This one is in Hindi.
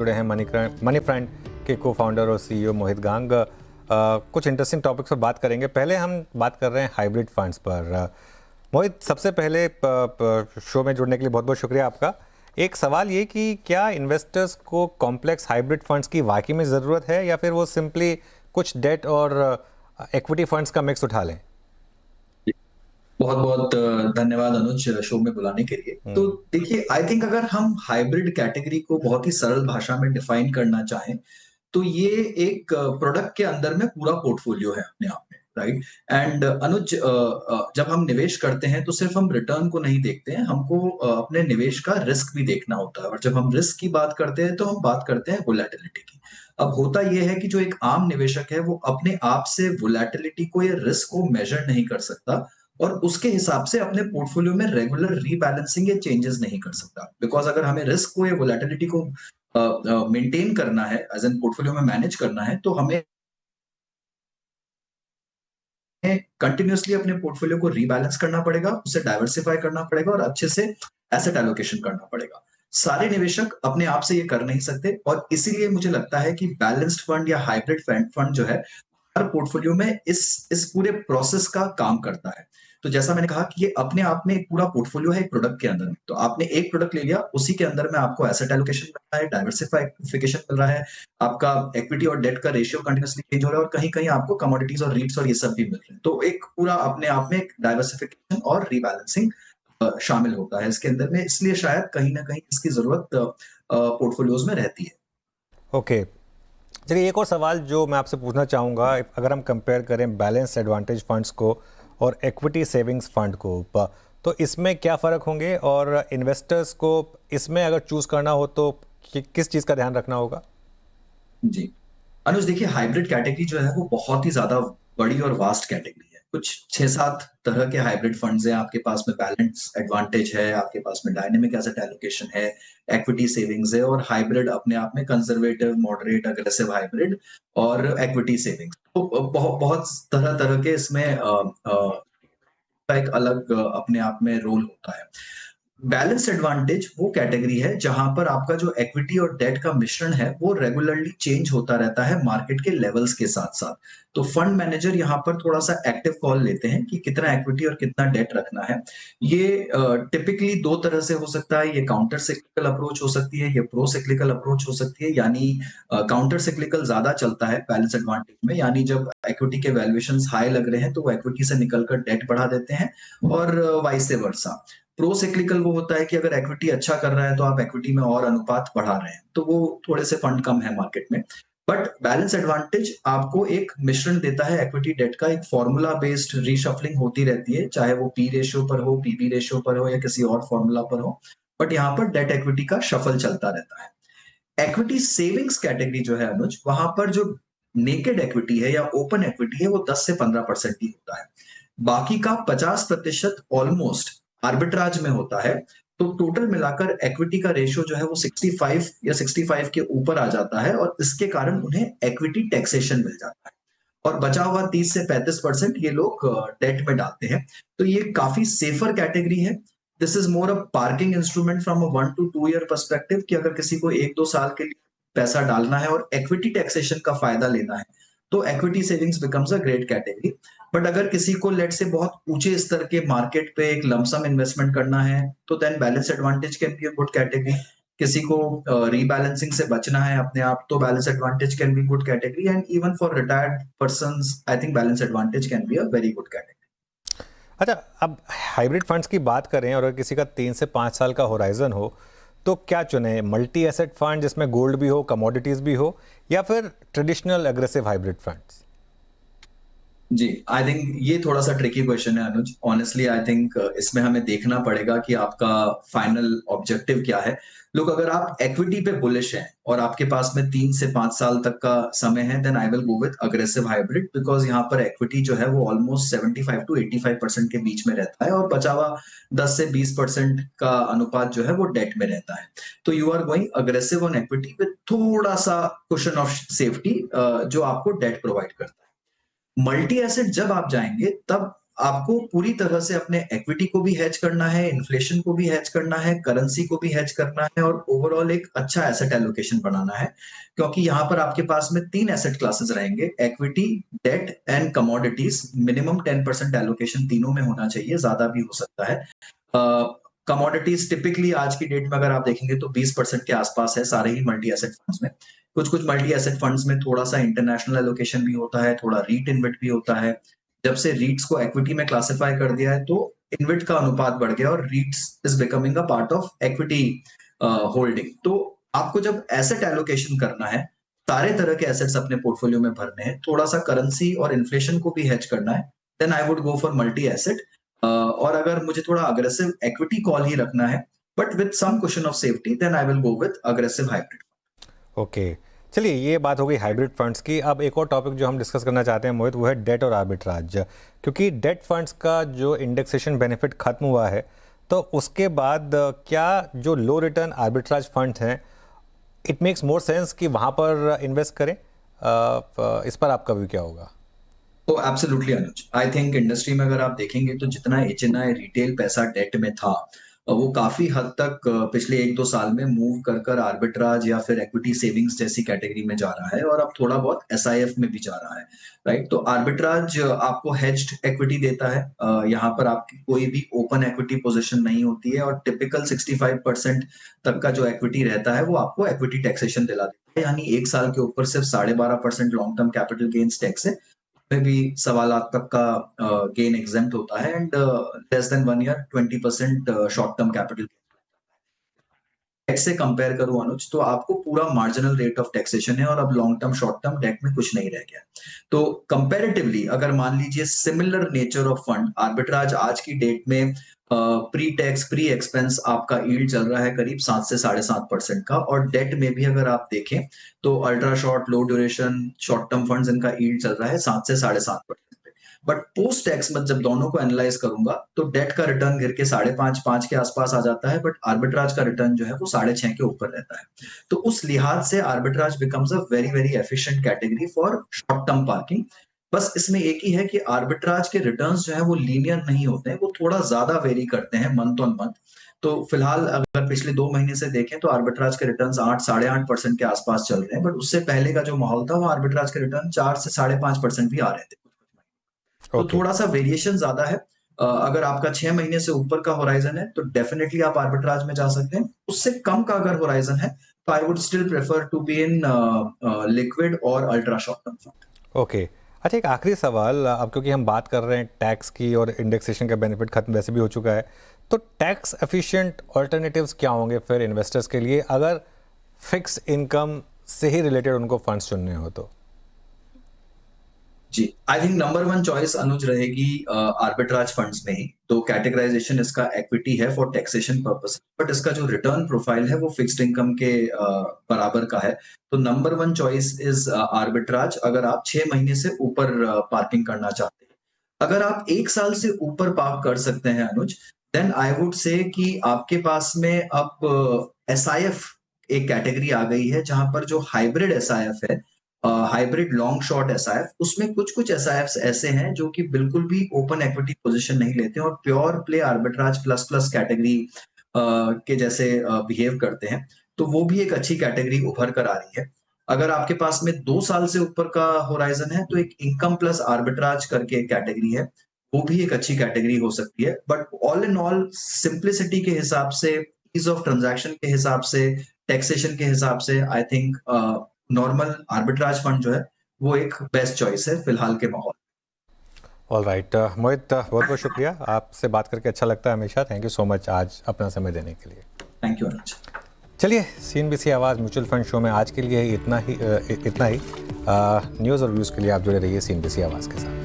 जुड़े हैं मनी फ्रेंड के को फाउंडर और सीईओ मोहित गांग। कुछ इंटरेस्टिंग टॉपिक्स पर बात करेंगे। पहले हम बात कर रहे हैं हाइब्रिड फंड्स पर। मोहित, सबसे पहले शो में जुड़ने के लिए बहुत बहुत शुक्रिया आपका। एक सवाल ये कि क्या इन्वेस्टर्स को कॉम्प्लेक्स हाइब्रिड फंड्स की वाकई में ज़रूरत है या फिर वो सिंपली कुछ डेट और इक्विटी फंड्स का मिक्स उठा लें? बहुत बहुत धन्यवाद अनुज, शो में बुलाने के लिए। तो देखिए, आई थिंक अगर हम हाइब्रिड कैटेगरी को बहुत ही सरल भाषा में डिफाइन करना चाहें तो ये एक प्रोडक्ट के अंदर में पूरा पोर्टफोलियो है अपने आप में, राइट? एंड अनुज, जब हम निवेश करते हैं तो सिर्फ हम रिटर्न को नहीं देखते हैं, हमको अपने निवेश का रिस्क भी देखना होता है। और जब हम रिस्क की बात करते हैं तो हम बात करते हैं वोलेटिलिटी की। अब होता यह है कि जो एक आम निवेशक है वो अपने आप से वोलेटिलिटी को या रिस्क को मेजर नहीं कर सकता और उसके हिसाब से अपने पोर्टफोलियो में रेगुलर रीबैलेंसिंग या चेंजेस नहीं कर सकता। बिकॉज अगर हमें रिस्क को या वोलेटिलिटी को मेंटेन करना है, एज एन पोर्टफोलियो में मैनेज करना है, तो हमें कंटिन्यूअसली अपने पोर्टफोलियो को रीबैलेंस करना पड़ेगा, उसे डाइवर्सिफाई करना पड़ेगा और अच्छे से एसेट एलोकेशन करना पड़ेगा। सारे निवेशक अपने आप से ये कर नहीं सकते और इसीलिए मुझे लगता है कि बैलेंस्ड फंड या हाइब्रिड फंड जो है हर पोर्टफोलियो में इस पूरे प्रोसेस का काम करता है। तो जैसा मैंने कहा कि ये अपने आप में एक पूरा पोर्टफोलियो है एक प्रोडक्ट के अंदर में। तो आपने एक प्रोडक्ट ले लिया, उसी के अंदर में आपको एसेट एलोकेशन मिल रहा है, डाइवर्सिफिकेशन मिल रहा है, आपका इक्विटी और डेट का रेशियो कंटिन्यूअसली चेंज हो रहा है और कहीं-कहीं आपको कमोडिटीज और रीट्स और ये सब भी मिल रहे हैं। तो एक पूरा अपने आप में एक डाइवर्सिफिकेशन और रीबैलेंसिंग शामिल होता है इसके अंदर में, इसलिए शायद कहीं न कहीं इसकी ज़रूरत पोर्टफोलियोज़ में रहती है। ओके, चलिए एक और सवाल जो मैं आपसे पूछना चाहूँगा, अगर हम कंपेयर करें बैलेंस एडवांटेज फंड्स को और इक्विटी सेविंग्स फंड को, तो इसमें क्या फ़र्क होंगे और इन्वेस्टर्स को इसमें अगर चूज़ करना हो तो किस चीज़ का ध्यान रखना होगा? जी। अनुज, देखिए, हाइब्रिड कैटेगरी जो है वो बहुत ही ज़्यादा बड़ी और वास्ट कैटेगरी है। कुछ 6-7 तरह के हाइब्रिड फंड्स हैं, आपके पास में बैलेंस एडवांटेज है, आपके पास में डायनामिक एसेट एलोकेशन है, इक्विटी सेविंग्स है और हाइब्रिड अपने आप में कंजर्वेटिव, मॉडरेट, अग्रेसिव हाइब्रिड और इक्विटी सेविंग्स। तो बहुत बहुत तरह-तरह के इसमें का एक अलग अपने आप में रोल होता है। बैलेंस एडवांटेज वो कैटेगरी है जहां पर आपका जो इक्विटी और डेट का मिश्रण है वो रेगुलरली चेंज होता रहता है मार्केट के लेवल्स के साथ-साथ। तो फंड मैनेजर यहाँ पर थोड़ा-सा एक्टिव कॉल लेते हैं कि कितना इक्विटी और कितना डेट रखना है। ये टिपिकली 2 तरह से हो सकता है, ये काउंटर साइक्लिकल अप्रोच हो सकती है, ये प्रो साइक्लिकल अप्रोच हो सकती है। यानी काउंटर साइक्लिकल ज़्यादा चलता है बैलेंस एडवांटेज में, यानी जब इक्विटी के वैल्यूएशंस हाई लग रहे हैं तो वो इक्विटी से निकलकर डेट बढ़ा देते हैं और वाइस वर्सा। प्रो साइक्लिकल वो होता है कि अगर इक्विटी अच्छा कर रहा है तो आप इक्विटी में और अनुपात बढ़ा रहे हैं, तो वो थोड़े से फंड कम है मार्केट में। बट बैलेंस एडवांटेज आपको एक मिश्रण देता है इक्विटी डेट का, एक फॉर्मूला बेस्ड रीशफलिंग होती रहती है, चाहे वो पी रेशियो पर हो, पीबी रेशियो पर हो या किसी और फॉर्मूला पर हो, बट यहाँ पर डेट इक्विटी का शफल चलता रहता है। इक्विटी सेविंग्स कैटेगरी जो है अनुज, वहां पर जो नेकेड इक्विटी है या ओपन इक्विटी है वो 10 से 15% ही होता है। बाकी का 50% ऑलमोस्ट आर्बिट्राज में होता है। तो टोटल मिलाकर इक्विटी का रेशियो जो है वो 65 या 65 के ऊपर आ जाता है और इसके कारण उन्हें इक्विटी टैक्सेशन मिल जाता है और बचा हुआ 30 से 35% ये लोग डेट में डालते हैं। तो ये काफी सेफर कैटेगरी है। This is more a parking instrument from a 1 to 2 year perspective कि अगर किसी को 1-2 साल के लिए पैसा डालना है और इक्विटी टैक्सेशन का फायदा लेना है तो equity savings becomes a great category. But अगर किसी को लेट से बहुत ऊंचे स्तर के मार्केट पे एक लमसम इन्वेस्टमेंट करना है तो then balance advantage can be a good category. किसी को रीबैलेंसिंग से बचना है अपने आप तो balance advantage can be good category and even for retired persons I think balance advantage can be a very good category. अच्छा, अब हाइब्रिड फंड्स की बात करें और अगर किसी का 3 से 5 साल का होराइजन हो तो क्या चुने? मल्टी एसेट फंड जिसमें गोल्ड भी हो, कमोडिटीज भी हो, या फिर ट्रेडिशनल एग्रेसिव हाइब्रिड फंड्स? जी, आई थिंक ये थोड़ा-सा ट्रिकी क्वेश्चन है अनुज। ऑनेस्टली आई थिंक इसमें हमें देखना पड़ेगा कि आपका फाइनल ऑब्जेक्टिव क्या है। लुक, अगर आप इक्विटी पे बुलिश हैं और आपके पास में 3 से 5 साल तक का समय है, then I will go with aggressive hybrid because यहाँ पर इक्विटी जो है वो ऑलमोस्ट 75 टू 85% के बीच में रहता है और बचा हुआ 10 से 20% का अनुपात जो है वो डेट में रहता है। तो you are going aggressive on equity with थोड़ा-सा कुशन ऑफ सेफ्टी जो आपको डेट प्रोवाइड करता है। मल्टी एसेट जब आप जाएंगे तब आपको पूरी तरह से अपने इक्विटी को भी हेज करना है, इन्फ्लेशन को भी हेज करना है, करेंसी को भी हेज करना है और ओवरऑल एक अच्छा एसेट एलोकेशन बनाना है, क्योंकि यहाँ पर आपके पास में 3 एसेट क्लासेस रहेंगे, equity, debt and commodities. Minimum 10% allocation तीनों में होना चाहिए, ज्यादा भी हो सकता है। कमोडिटीज टिपिकली आज की डेट में अगर आप देखेंगे तो 20% के आसपास है सारे ही मल्टी एसेट फंड्स में। कुछ मल्टी एसेट फंड्स में थोड़ा सा इंटरनेशनल एलोकेशन भी होता है, थोड़ा रीट इन्वेट भी होता है। जब से रीट्स को इक्विटी में क्लासिफाई कर दिया है तो इन्वेट का अनुपात बढ़ गया और रीट्स is becoming a part of equity holding. तो आपको जब एसेट एलोकेशन करना है, सारे तरह के एसेट्स अपने पोर्टफोलियो में भरने हैं, थोड़ा सा करेंसी और इन्फ्लेशन को भी हेज करना है, then I would go for multi asset. और अगर मुझे थोड़ा अग्रेसिव इक्विटी कॉल ही रखना है but with some cushion of safety, then I will go with aggressive hybrid. Okay, चलिए ये बात हो गई हाइब्रिड फंड्स की। अब एक और टॉपिक जो हम डिस्कस करना चाहते हैं मोहित, वो है डेट और आर्बिट्राज। क्योंकि डेट फंड्स का जो इंडेक्सेशन बेनिफिट खत्म हुआ है, तो उसके बाद क्या जो लो रिटर्न आर्बिट्राज फंड्स हैं, इट मेक्स मोर सेंस कि वहाँ पर इन्वेस्ट करें? इस पर आपका व्यू क्या होगा? तो absolutely Anuj, I think industry में अगर आप देखेंगे तो जितना एचएनआई रिटेल पैसा डेट में था, वो काफी हद तक पिछले 1-2 साल में मूव कर आर्बिट्राज या फिर इक्विटी सेविंग्स जैसी कैटेगरी में जा रहा है और अब थोड़ा बहुत एसआईएफ में भी जा रहा है, राइट? तो आर्बिट्राज आपको हेज्ड इक्विटी देता है। यहाँ पर आपकी कोई भी ओपन इक्विटी पोजीशन नहीं होती है और टिपिकल 65% तक का जो इक्विटी रहता है वो आपको इक्विटी टैक्सेशन दिला देता है, यानी 1 साल के ऊपर सिर्फ 12.5% long term capital gains tax है, में भी 1.25 लाख तक का गेन एग्जेम्प्ट होता है and less than 1 year 20% short term capital tax से कंपेयर करूं अनुज, तो आपको पूरा मार्जिनल रेट ऑफ टैक्सेशन है और अब long term short term debt में कुछ नहीं रह गया। तो कंपैरेटिवली अगर मान लीजिए similar nature of fund arbitrage आज की डेट में प्री टैक्स प्री एक्सपेंस आपका यील्ड चल रहा है करीब 7 से 7.5% का, और डेट में भी अगर आप देखें तो अल्ट्रा शॉर्ट लो ड्यूरेशन शॉर्ट टर्म फंड्स इनका यील्ड चल रहा है 7 से 7.5%। बट पोस्ट टैक्स में जब दोनों को एनालाइज करूंगा तो डेट का रिटर्न गिर के 5.5 के आसपास आ जाता है, बट आर्बिट्राज का रिटर्न जो है वो 6.5 के ऊपर रहता है। तो उस लिहाज से arbitrage becomes a very very efficient category for short term parking. बस इसमें एक ही है कि आर्बिट्राज के रिटर्न्स जो है वो लीनियर नहीं होते हैं, वो थोड़ा ज्यादा वेरी करते हैं मंथ ऑन मंथ। तो फिलहाल अगर पिछले 2 महीने से देखें तो आर्बिट्राज के रिटर्न्स 8-8.5% के आसपास चल रहे हैं, बट उससे पहले का जो माहौल था वो आर्बिट्राज के रिटर्न 4 से 5.5% भी आ रहे थे। तो थोड़ा सा वेरिएशन ज्यादा है। अगर आपका 6 महीने से ऊपर का होराइजन है तो डेफिनेटली आप आर्बिट्राज में जा सकते हैं। उससे कम का अगर होराइजन है तो I would still prefer to be in liquid और ultra short term fund. Okay, अच्छा एक आखिरी सवाल, अब क्योंकि हम बात कर रहे हैं टैक्स की और इंडेक्सेशन का बेनिफिट खत्म वैसे भी हो चुका है, तो टैक्स एफिशिएंट ऑल्टरनेटिव्स क्या होंगे फिर इन्वेस्टर्स के लिए अगर फिक्स इनकम से ही रिलेटेड उनको फंड्स चुनने हो तो? जी, आई थिंक नंबर 1 चॉइस अनुज रहेगी आर्बिट्राज फंड्स में ही। तो कैटेगराइजेशन इसका इक्विटी है फॉर टैक्सेशन पर्पस, बट इसका जो रिटर्न प्रोफाइल है वो फिक्स्ड इनकम के बराबर का है। तो नंबर 1 चॉइस इज आर्बिट्राज अगर आप 6 महीने से ऊपर पार्किंग करना चाहते हैं। अगर आप 1 साल से ऊपर पार्क कर सकते हैं अनुज, देन आई वुड से कि आपके पास में अब एसआईएफ एक कैटेगरी आ गई है जहां पर जो हाइब्रिड एसआईएफ है, हाइब्रिड लॉन्ग शॉर्ट एसआईएफ, उसमें कुछ एसआईएफ ऐसे हैं जो कि बिल्कुल भी ओपन इक्विटी पोजीशन नहीं लेते और pure play arbitrage plus plus category के जैसे बिहेव करते हैं। तो वो भी एक अच्छी कैटेगरी उभर कर आ रही है। अगर आपके पास में 2 साल से ऊपर का होराइजन है तो एक इनकम प्लस आर्बिट्राज करके एक कैटेगरी है, वो भी एक अच्छी कैटेगरी हो सकती है। But all in all simplicity के हिसाब से, ईज ऑफ ट्रांजैक्शन के हिसाब से, टैक्सेशन के हिसाब से, I think normal arbitrage fund जो है वो एक बेस्ट चॉइस है फिलहाल के माहौल। ऑल राइट मोहित, बहुत बहुत शुक्रिया, आपसे बात करके अच्छा लगता है हमेशा। थैंक यू सो मच आज अपना समय देने के लिए। थैंक यू अनुज। चलिए, सीएनबीसी आवाज़ म्यूचुअल फंड शो में आज के लिए इतना ही। न्यूज़ और व्यूज़ के लिए आप जुड़े रहिए सीएनबीसी आवाज़ के साथ।